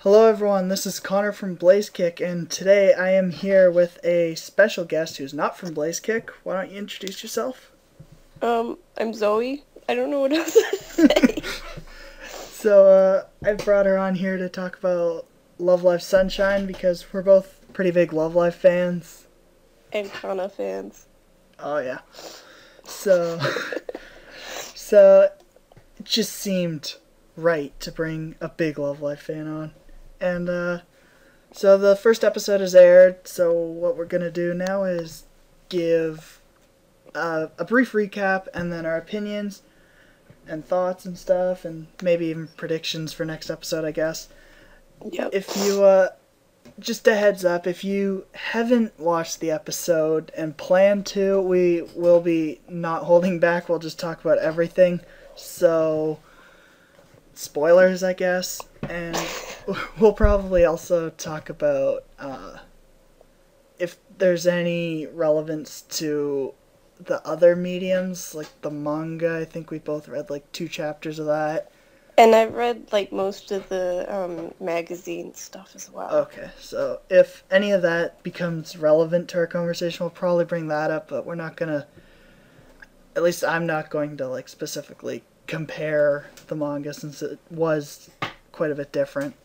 Hello everyone, this is Connor from Blazekick, and today I am here with a special guest who's not from Blazekick. Why don't you introduce yourself? I'm Zoe. I don't know what else to say. I brought her on here to talk about Love Live Sunshine because we're both pretty big Love Live fans. And Kana fans. Oh yeah. So, so it just seemed right to bring a big Love Live fan on. And so the first episode is aired, so what we're going to do now is give a brief recap and then our opinions and thoughts and stuff, and maybe even predictions for next episode, I guess. Yep. If you, just a heads up, if you haven't watched the episode and plan to, we will be not holding back. We'll just talk about everything. So, spoilers, I guess. And we'll probably also talk about if there's any relevance to the other mediums, like the manga. I think we both read like 2 chapters of that. And I've read like most of the magazine stuff as well. Okay, so if any of that becomes relevant to our conversation, we'll probably bring that up, but we're not gonna, at least I'm not going to like specifically compare the manga since it was quite a bit different.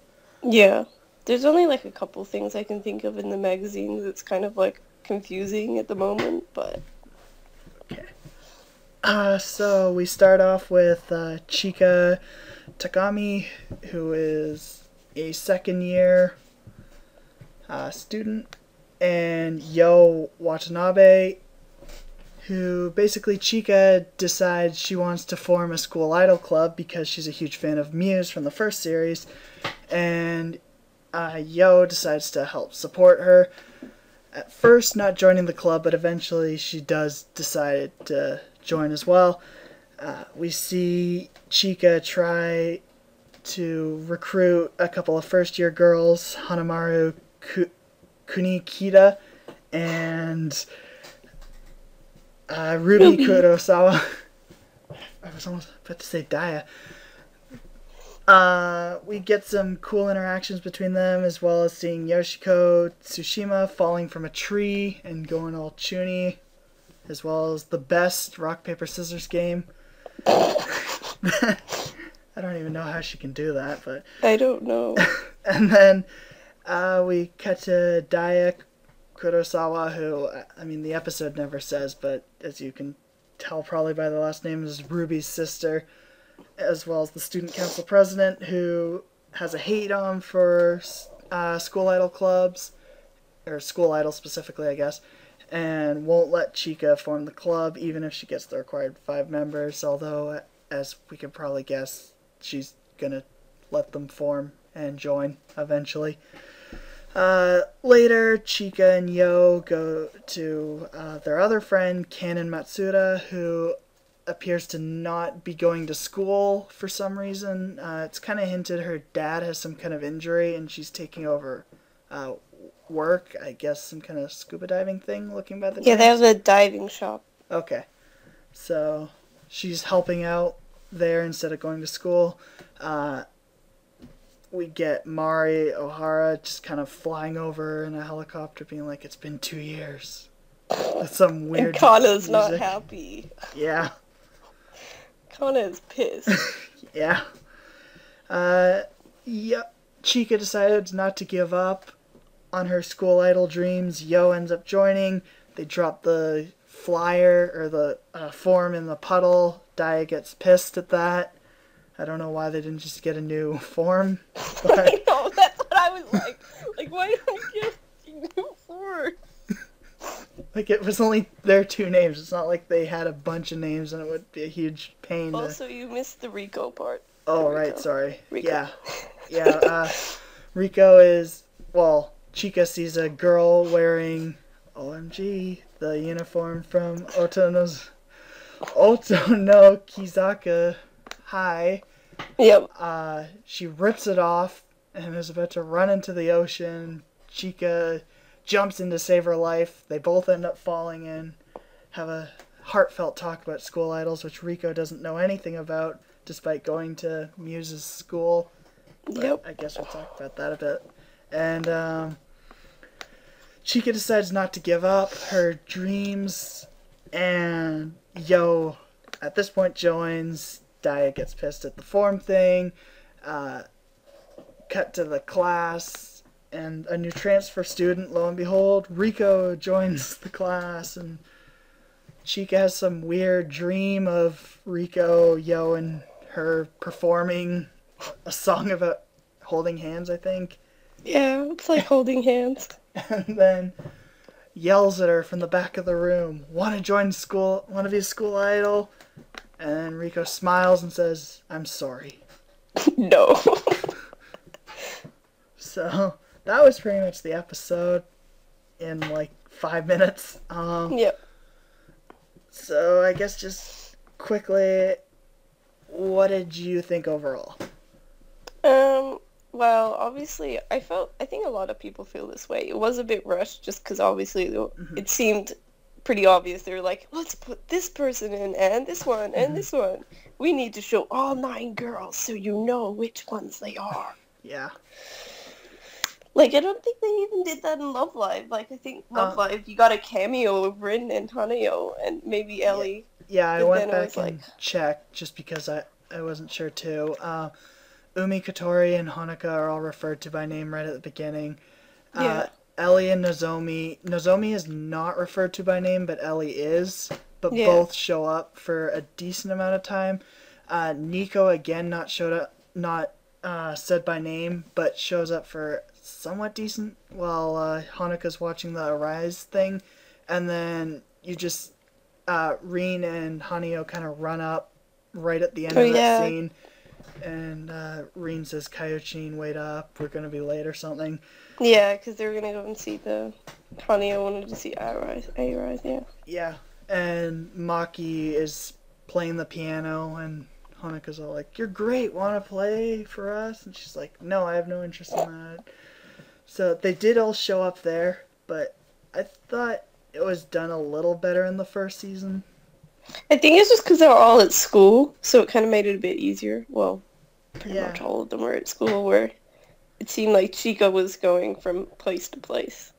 Yeah. There's only like a couple things I can think of in the magazines that's kind of like confusing at the moment, but Okay. So we start off with Chika Takami, who is a second year student, and Yo Watanabe, who basically Chika decides she wants to form a school idol club because she's a huge fan of Muse from the first series, and Yo decides to help support her. At first not joining the club, but eventually she does decide to join as well. We see Chika try to recruit a couple of first-year girls, Hanamaru Kunikita and Ruby Kurosawa. I was almost about to say Daya. We get some cool interactions between them, as well as seeing Yoshiko Tsushima falling from a tree and going all chuny, as well as the best rock, paper, scissors game. I don't even know how she can do that, but... I don't know. And then we cut to Daya Kurosawa, who, I mean, the episode never says, but as you can tell probably by the last name, is Ruby's sister, as well as the student council president, who has a hate on for school idol clubs, or school idol specifically, I guess, and won't let Chika form the club, even if she gets the required 5 members, although, as we can probably guess, she's gonna let them form and join eventually. Later, Chika and Yo go to their other friend, Kanon Matsuda, who appears to not be going to school for some reason. It's kind of hinted her dad has some kind of injury and she's taking over work. I guess some kind of scuba diving thing, looking by the Yeah, they names. have a diving shop. Okay. So she's helping out there instead of going to school. We get Mari Ohara just kind of flying over in a helicopter being like, it's been 2 years. That's some weird And Kana's not music. happy. Yeah. Kana is pissed. Yeah. Yep. Chika decides not to give up on her school idol dreams. Yo ends up joining. They drop the flyer or the form in the puddle. Daya gets pissed at that. I don't know why they didn't just get a new form. But I know, that's what I was like. Like, why don't you get a new form? like, it was only their 2 names. It's not like they had a bunch of names and it would be a huge pain to... Also, you missed the Rico part. Oh, Rico. right, sorry. Rico. Yeah, Rico is, well, Chika sees a girl wearing, OMG, the uniform from Oto no Kizaka High. Yep. She rips it off and is about to run into the ocean. Chika jumps in to save her life. They both end up falling in, have a heartfelt talk about school idols, which Rico doesn't know anything about, despite going to Muse's school. But Yep. I guess we'll talk about that a bit. And Chica decides not to give up her dreams, and at this point joins. Daya gets pissed at the form thing. Cut to the class, and a new transfer student, lo and behold, Rico joins the class, and Chica has some weird dream of Rico, and her performing a song about holding hands, I think. Yeah, it's like holding hands. And then yells at her from the back of the room, "Want to join school? Want to be a school idol?" And then Rico smiles and says, "I'm sorry." No. So that was pretty much the episode in like 5 minutes. Yep. So I guess just quickly, what did you think overall? Well, obviously, I think a lot of people feel this way. It was a bit rushed just because obviously it seemed pretty obvious. They were like, let's put this person in and this one and this one. We need to show all 9 girls so you know which ones they are. Yeah. Like, I don't think they even did that in Love Live. Like, I think Love Live, you got a cameo of Rin and Haneo and maybe Ellie. Yeah, I went back and checked just because I wasn't sure too. Umi Katori and Hanukkah are all referred to by name right at the beginning. Ellie and Nozomi. Nozomi is not referred to by name, but Ellie is. But both show up for a decent amount of time. Nico again not said by name, but shows up for somewhat decent while Hanukkah's watching the Arise thing, and then you just Rin and Haneo kind of run up right at the end of that scene. And Rin says, "Kaiochin, wait up, we're going to be late," or something. Yeah, because they were going to go and see Haneo wanted to see A-Rise, yeah. Yeah, and Maki is playing the piano, and Hanukkah's all like, "You're great, want to play for us?" And she's like, "No, I have no interest in that." So they did all show up there, but I thought it was done a little better in the first season. I think it's just because they were all at school, so it kind of made it a bit easier. Well, pretty much all of them were at school, where it seemed like Chica was going from place to place.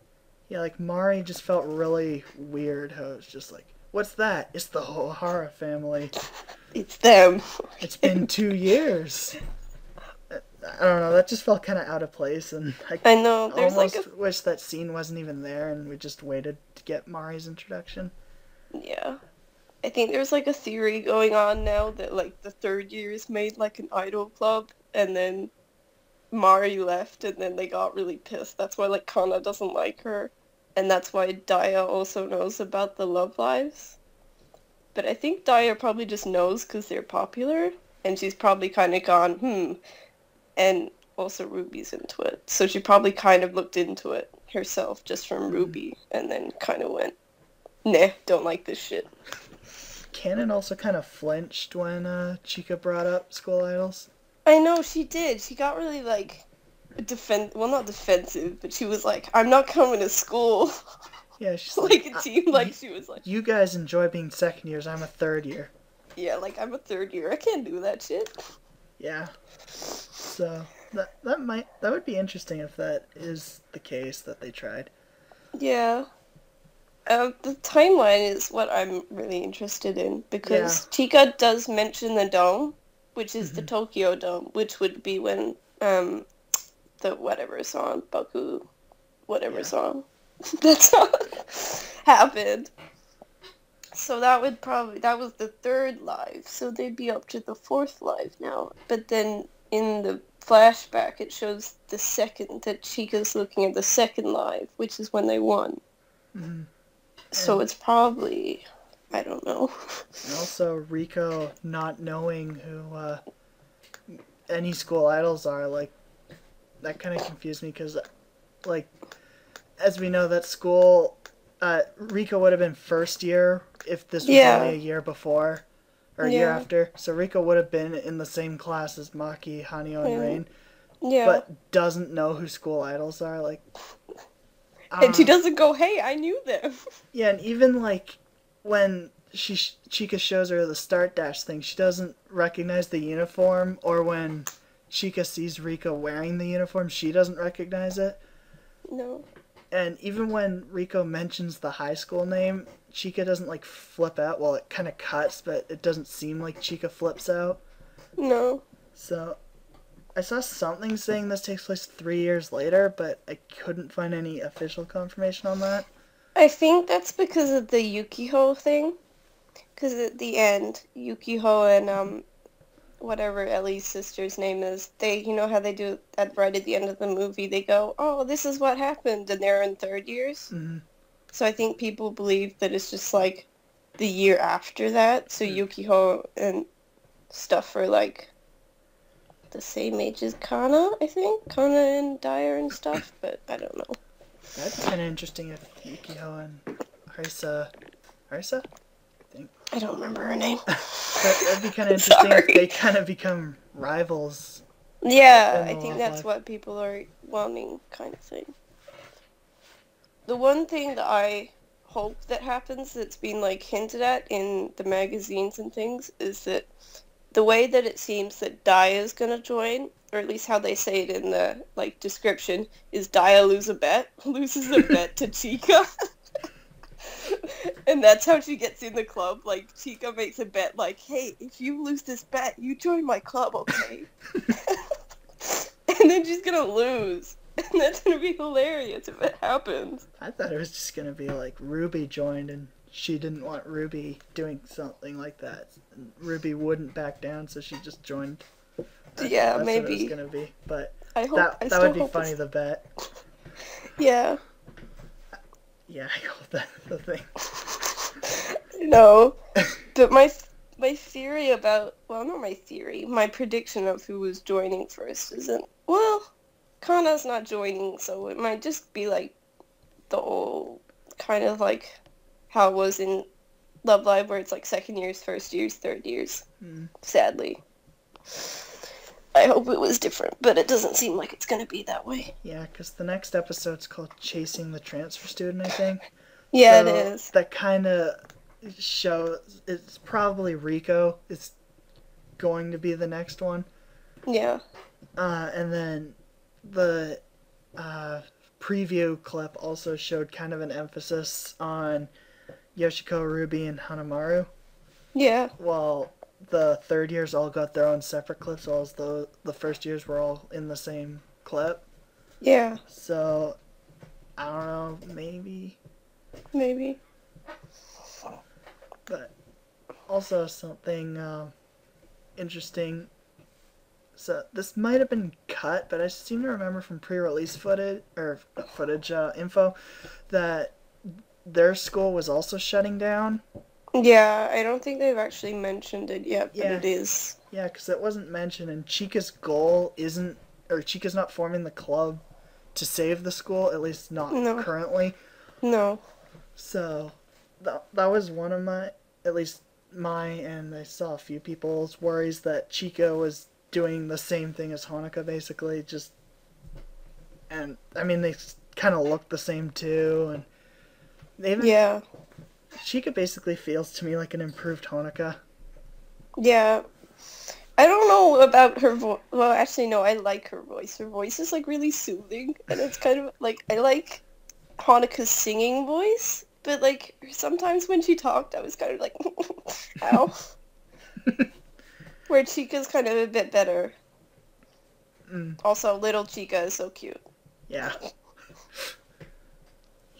Yeah, like Mari just felt really weird how it was just like, "What's that? It's the O'Hara family. It's them. It's been 2 years." I don't know, that just felt kind of out of place, and I know, there's almost wish that scene wasn't even there and we just waited to get Mari's introduction. Yeah. I think there's like a theory going on now that like the third years made like an idol club, and then Mari left, and then they got really pissed. That's why like Kana doesn't like her, and that's why Daya also knows about the Love Lives. But I think Daya probably just knows because they're popular, and she's probably kind of gone, and also Ruby's into it. So she probably kind of looked into it herself just from Ruby, and then kind of went, nah, don't like this shit. Cannon also kind of flinched when Chica brought up school idols. I know, she did. She got really, like, not defensive, but she was like, "I'm not coming to school." Yeah, she's like, it seemed like she was like, "You guys enjoy being second years, I'm a third year." Yeah, like, I'm a third year, I can't do that shit. Yeah. So, that would be interesting if that is the case that they tried. Yeah. The timeline is what I'm really interested in, because Chica does mention the dome, which is the Tokyo Dome, which would be when the whatever song, Baku, whatever song, that song happened. So that was the third live, so they'd be up to the fourth live now. But then in the flashback, it shows the second, that Chica's looking at the second live, which is when they won. Mm-hmm. So it's probably, I don't know. And also Rico not knowing who any school idols are, like, that kind of confused me because, like, as we know, that school, Rico would have been first year if this was only a year before, or a year after. So Rico would have been in the same class as Maki, Haneo, and Rain. Yeah. But doesn't know who school idols are, like... And she doesn't go, "Hey, I knew them." Yeah, and even, like, when Chica shows her the start dash thing, she doesn't recognize the uniform, or when Chika sees Rika wearing the uniform, she doesn't recognize it. No. And even when Rico mentions the high school name, Chika doesn't, like, flip out. Well, it kind of cuts, but it doesn't seem like Chika flips out. No. So, I saw something saying this takes place 3 years later, but I couldn't find any official confirmation on that. I think that's because of the Yukiho thing. Because at the end, Yukiho and, whatever Ellie's sister's name is, they, you know how they do at right at the end of the movie, they go, oh, this is what happened, and they're in third years. Mm-hmm. So I think people believe that it's just, like, the year after that, so Yukiho and stuff are, like, the same age as Kana, I think? Kana and Dyer and stuff, but I don't know. That'd be kind of interesting if Yukiho and Arisa... Arisa? I don't remember her name. That'd be kind of interesting if they kind of become rivals. Yeah, I think that's what people are wanting, kind of thing. The one thing that I hope that happens that's been, like, hinted at in the magazines and things is that the way that it seems that Daya is going to join, or at least how they say it in the, like, description, is Daya loses a bet to Chika. And that's how she gets in the club. Like, Chika makes a bet, like, hey, if you lose this bet, you join my club, okay? And then she's gonna lose. And that's gonna be hilarious if it happens. I thought it was just gonna be like Ruby joined and she didn't want Ruby doing something like that. And Ruby wouldn't back down, so she just joined. That's maybe. What it was gonna be. But I hope, that would be funny, the bet. Yeah. Yeah, I hope that's the thing. No. But my theory about, well, not my theory, my prediction of who was joining first isn't, well, Kana's not joining, so it might just be like the old, kind of like how it was in Love Live, where it's like second years, first years, third years, sadly. I hope it was different, but it doesn't seem like it's going to be that way. Yeah, because the next episode's called Chasing the Transfer Student, I think. Yeah, so it is. That kind of shows, it's probably Rico is going to be the next one. Yeah. And then the preview clip also showed kind of an emphasis on Yoshiko, Ruby, and Hanamaru. Yeah. Well, the third years all got their own separate clips, while the first years were all in the same clip. Yeah. So, I don't know, maybe. But also something interesting. So this might have been cut, but I seem to remember from pre-release info that their school was also shutting down. Yeah, I don't think they've actually mentioned it yet, but it is. Yeah, because it wasn't mentioned, and Chika's goal isn't, or Chika's not forming the club to save the school, at least not currently. No. So, that was one of my, at least and I saw a few people's worries that Chika was doing the same thing as Honoka, basically, and, I mean, they kind of look the same, too, and yeah. Chika basically feels to me like an improved Honoka. Yeah. I don't know about her voice. Well, actually, no, I like her voice. Her voice is, like, really soothing, and it's kind of, like, I like Honoka's singing voice, but, like, sometimes when she talked, I was kind of like, ow. Where Chica's kind of a bit better. Also, little Chika is so cute. Yeah.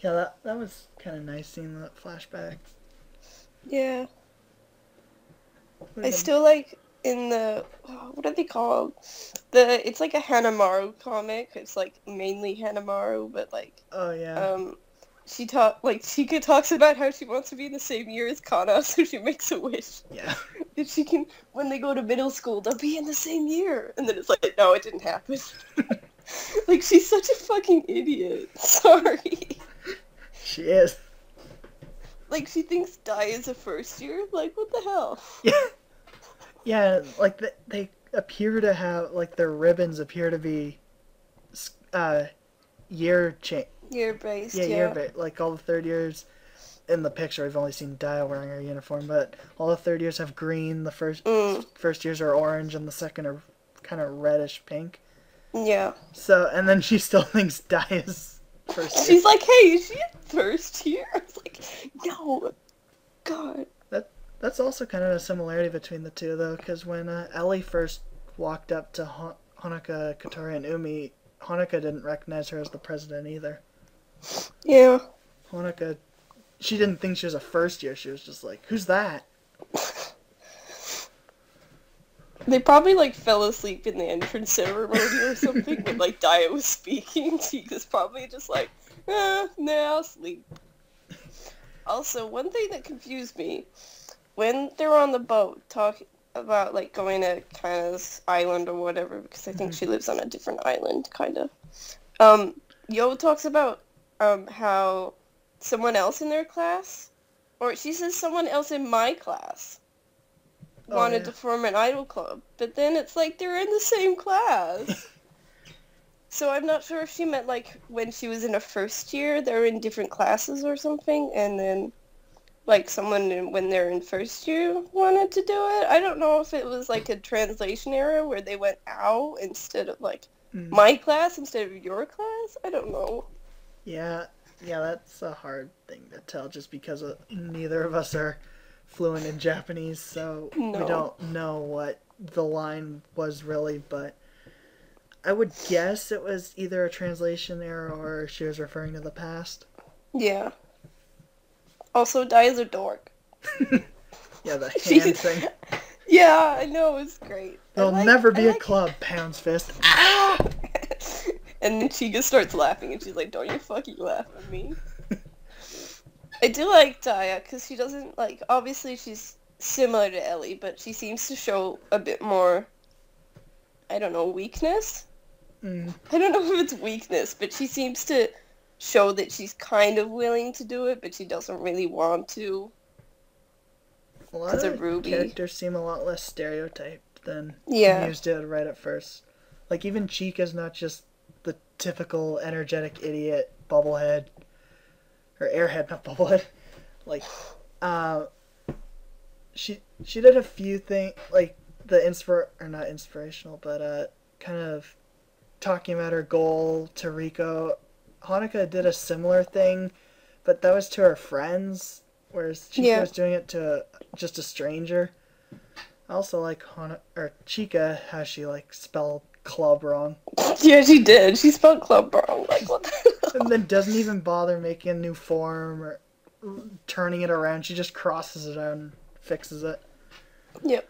Yeah, that was kind of nice seeing that flashback. Yeah. I still like in the, what are they called? It's like a Hanamaru comic. It's like mainly Hanamaru, but like, oh yeah. Chika talks about how she wants to be in the same year as Kana, so she makes a wish. Yeah. That she can, when they go to middle school, they'll be in the same year. And then it's like, no, it didn't happen. Like, she's such a fucking idiot. Sorry. She is. Like, she thinks Dai is a first year? Like, what the hell? Yeah. Yeah, like, they appear to have, like, their ribbons appear to be, year-based. Year-based, yeah. Year-based. Like, all the third years, in the picture, I've only seen Daya wearing her uniform, but all the third years have green, the first years are orange, and the second are kind of reddish pink. Yeah. So, and then she still thinks Dai is first year. She's like, hey, is she in first year? I was like, no. God. That's also kind of a similarity between the two, though, because when Ellie first walked up to Honoka, Katori, and Umi, Honoka didn't recognize her as the president either. Yeah. Honoka, she didn't think she was a first year. She was just like, who's that? They probably, like, fell asleep in the entrance ceremony or something when, like, Daya was speaking. She was probably just like, nah, I'll sleep. Also, one thing that confused me, when they were on the boat talking about, like, going to Kana's island or whatever, because I think she lives on a different island, kind of, Yo talks about, how someone else in their class, or she says someone else in my class, wanted to form an idol club, but then it's like they're in the same class. So I'm not sure if she meant, like, when she was in a first year, they're in different classes or something, and then, like, someone when they're in first year wanted to do it. I don't know if it was, like, a translation error where they went out instead of, like, my class instead of your class. I don't know. Yeah, that's a hard thing to tell just because neither of us are fluent in Japanese, so we don't know what the line was really, but I would guess it was either a translation error or she was referring to the past. Yeah. Also, Dai's a dork. Yeah, the hand thing. Yeah, I know, it's great. There'll never be a club, pounds fist. Ah! And then Chica starts laughing, and she's like, don't you fucking laugh at me. I do like Daya, because she doesn't, like, obviously she's similar to Ellie, but she seems to show a bit more, I don't know, weakness? I don't know if it's weakness, but she seems to show that she's kind of willing to do it, but she doesn't really want to. A lot of Ruby. Characters seem a lot less stereotyped than Muse did right at first. Like, even Chica's not just the typical energetic idiot bubblehead. Or airhead, not bubblehead. Like, she did a few things, like, not inspirational, but, kind of talking about her goal to Riko. Hanukkah did a similar thing, but that was to her friends, whereas Chica was doing it to just a stranger. I also like Chica, how she, like, spelled club wrong. Yeah, she did. She spelled club wrong. Like, what the hell? And then doesn't even bother making a new form or turning it around. She just crosses it out and fixes it. Yep.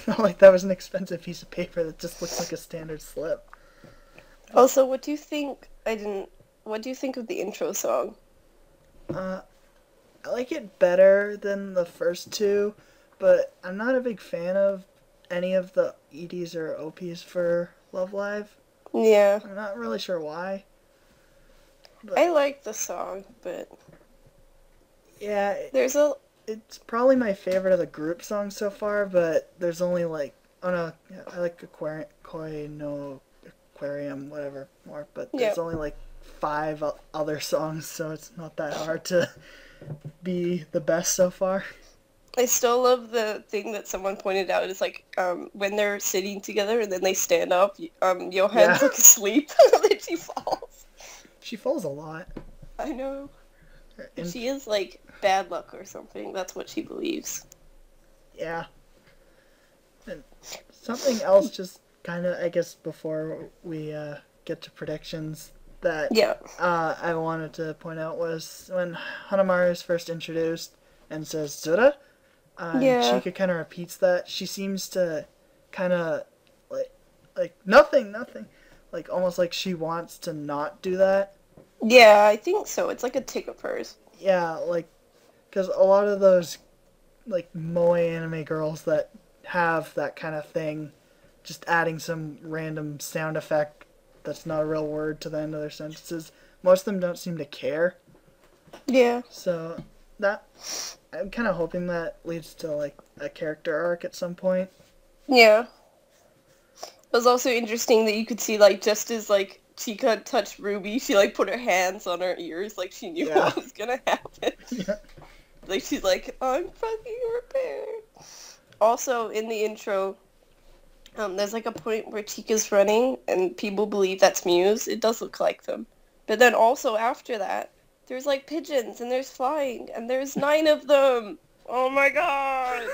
Not like that was an expensive piece of paper that just looks like a standard slip. Also, what do you think? What do you think of the intro song? I like it better than the first two, but I'm not a big fan of any of the EDs or OPs for Love Live. Yeah. I'm not really sure why. But I like the song, but yeah, it's probably my favorite of the group songs so far, but there's only like, I like Koi no Aquarium, whatever more, but there's only like 5 other songs, so it's not that hard to be the best so far. I still love the thing that someone pointed out. It's like, when they're sitting together and then they stand up, Johan's like asleep, and then she falls. She falls a lot. I know. She is, like, bad luck or something. That's what she believes. Yeah. And something else just kind of, I guess, before we get to predictions that I wanted to point out was when Hanamaru is first introduced and says, Zura? Chica kind of repeats that. She seems to kind of, like, nothing. Like, almost like she wants to not do that. Yeah, I think so. It's like a tick of hers. Yeah, like, because a lot of those, like, moe anime girls that have that kind of thing, just adding some random sound effect that's not a real word to the end of their sentences, most of them don't seem to care. Yeah. So, I'm kind of hoping that leads to, like, a character arc at some point. Yeah. It was also interesting that you could see, like, just as, like, Chica touched Ruby, she, like, put her hands on her ears, like, she knew what was gonna happen. Yeah. Like, she's like, I'm fucking prepared. Also, in the intro, There's like a point where Chika's running and people believe that's Muse. It does look like them. But then also after that, there's like pigeons and there's flying and there's 9 of them. Oh my god!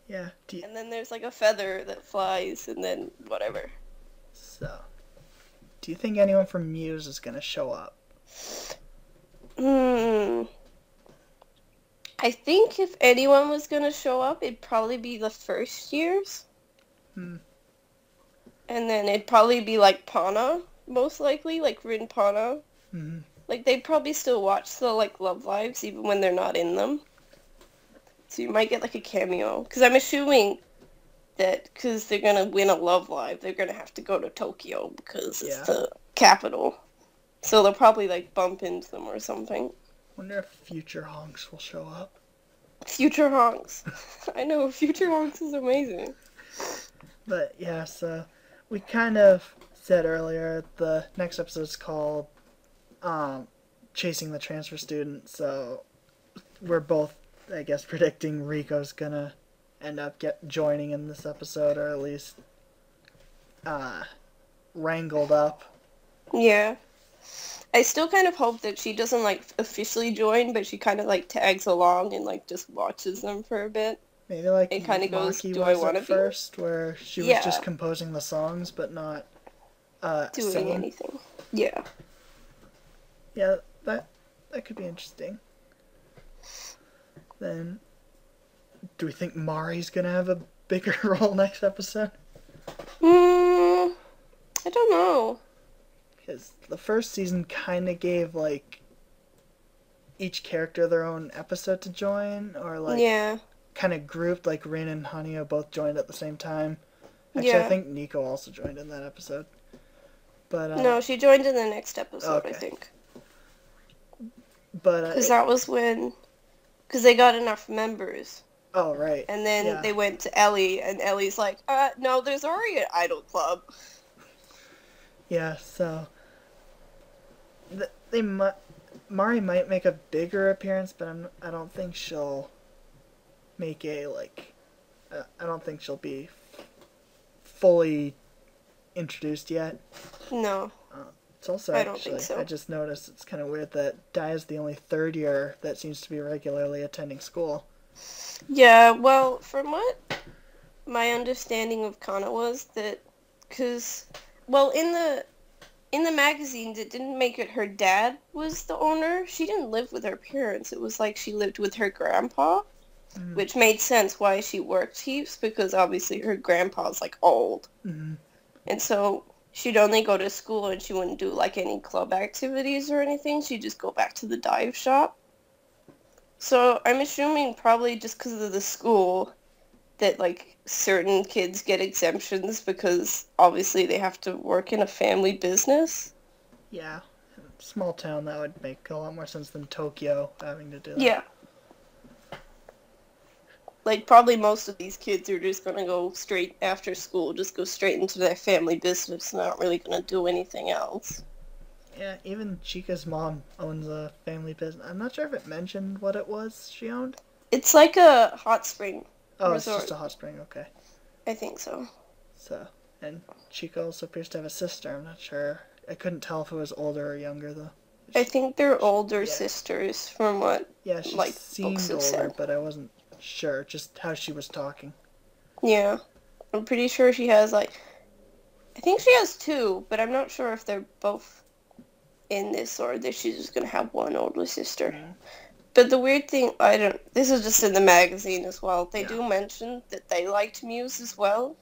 Yeah. And then there's like a feather that flies and then whatever. So, do you think anyone from Muse is going to show up? I think if anyone was going to show up, it'd probably be the first years. And then it'd probably be like Pana, most likely, like Rin Pana. Like, they'd probably still watch the, like, Love Lives even when they're not in them. So you might get, like, a cameo. Because I'm assuming that because they're going to win a Love Live, they're going to have to go to Tokyo because it's the capital. So they'll probably, like, bump into them or something. Wonder if Future Honks will show up. Future Honks. I know, Future Honks is amazing. But, yeah, so we kind of said earlier, the next episode is called Chasing the Transfer Student, so we're both, I guess, predicting Rico's gonna end up joining in this episode, or at least wrangled up. Yeah. I still kind of hope that she doesn't, like, officially join, but she kind of, like, tags along and, like, just watches them for a bit. Maybe, like, it kind of goes, do I want to be? First, where she was just composing the songs, but not doing singing. anything. Yeah. Yeah, that could be interesting. Then, do we think Mari's gonna have a bigger role next episode? I don't know. Because the first season kind of gave, like, each character their own episode to join, or, like, kind of grouped, like, Rin and Hanyo both joined at the same time. Actually, I think Nico also joined in that episode. But no, she joined in the next episode, I think. But because that was when, because they got enough members. Oh, right. And then they went to Ellie, and Ellie's like, no, there's already an idol club. Yeah, so Mari might make a bigger appearance, but I don't think she'll make a, like, I don't think she'll be fully introduced yet. No. It's also I don't think so. I just noticed it's kind of weird that Dai is the only third year that seems to be regularly attending school. Yeah, well, from what my understanding of Kana was, that, because, well, in the magazines, it didn't make it her dad was the owner. She didn't live with her parents. It was like she lived with her grandpa, which made sense why she worked heaps, because obviously her grandpa's, like, old. And so she'd only go to school and she wouldn't do, like, any club activities or anything. She'd just go back to the dive shop. So I'm assuming probably just because of the school that, like, certain kids get exemptions because obviously they have to work in a family business. Yeah. Small town, that would make a lot more sense than Tokyo having to do that. Yeah. Like, probably most of these kids are just going to go straight after school, just go straight into their family business, not really going to do anything else. Yeah, even Chica's mom owns a family business. I'm not sure if it mentioned what it was she owned. It's like a hot spring resort. It's just a hot spring, okay. I think so. So, and Chica also appears to have a sister. I'm not sure. I couldn't tell if it was older or younger, though. I think they're older sisters from what, she like, seemed books have older, said. but I wasn't sure, just how she was talking. Yeah. I'm pretty sure she has, like, I think she has 2, but I'm not sure if they're both in this or that she's just going to have one older sister. But the weird thing, this is just in the magazine as well, they do mention that they liked Muse as well,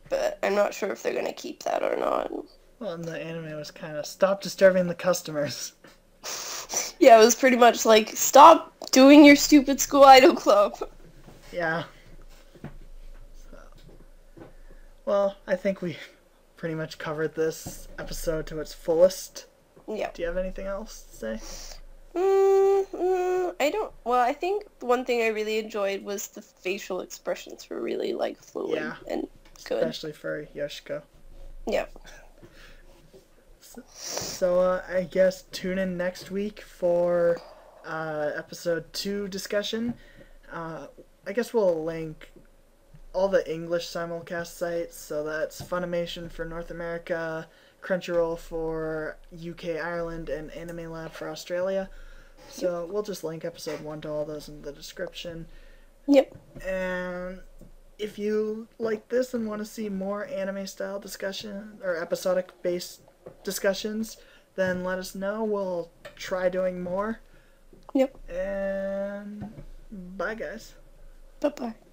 but I'm not sure if they're going to keep that or not. Well, and the anime was kind of, stop disturbing the customers. Yeah, it was pretty much like, stop doing your stupid school idol club. Yeah. So, well, I think we pretty much covered this episode to its fullest. Yeah. Do you have anything else to say? I don't. Well, I think the one thing I really enjoyed was the facial expressions were really, like, fluid and good. Especially for Yoshiko. Yeah. So, I guess tune in next week for episode 2 discussion. I guess we'll link all the English simulcast sites. So that's Funimation for North America, Crunchyroll for UK, Ireland, and Anime Lab for Australia. So we'll just link episode 1 to all those in the description. Yep. And if you like this and want to see more anime style discussion or episodic based discussions, then let us know. We'll try doing more. Yep. And bye, guys. Bye-bye.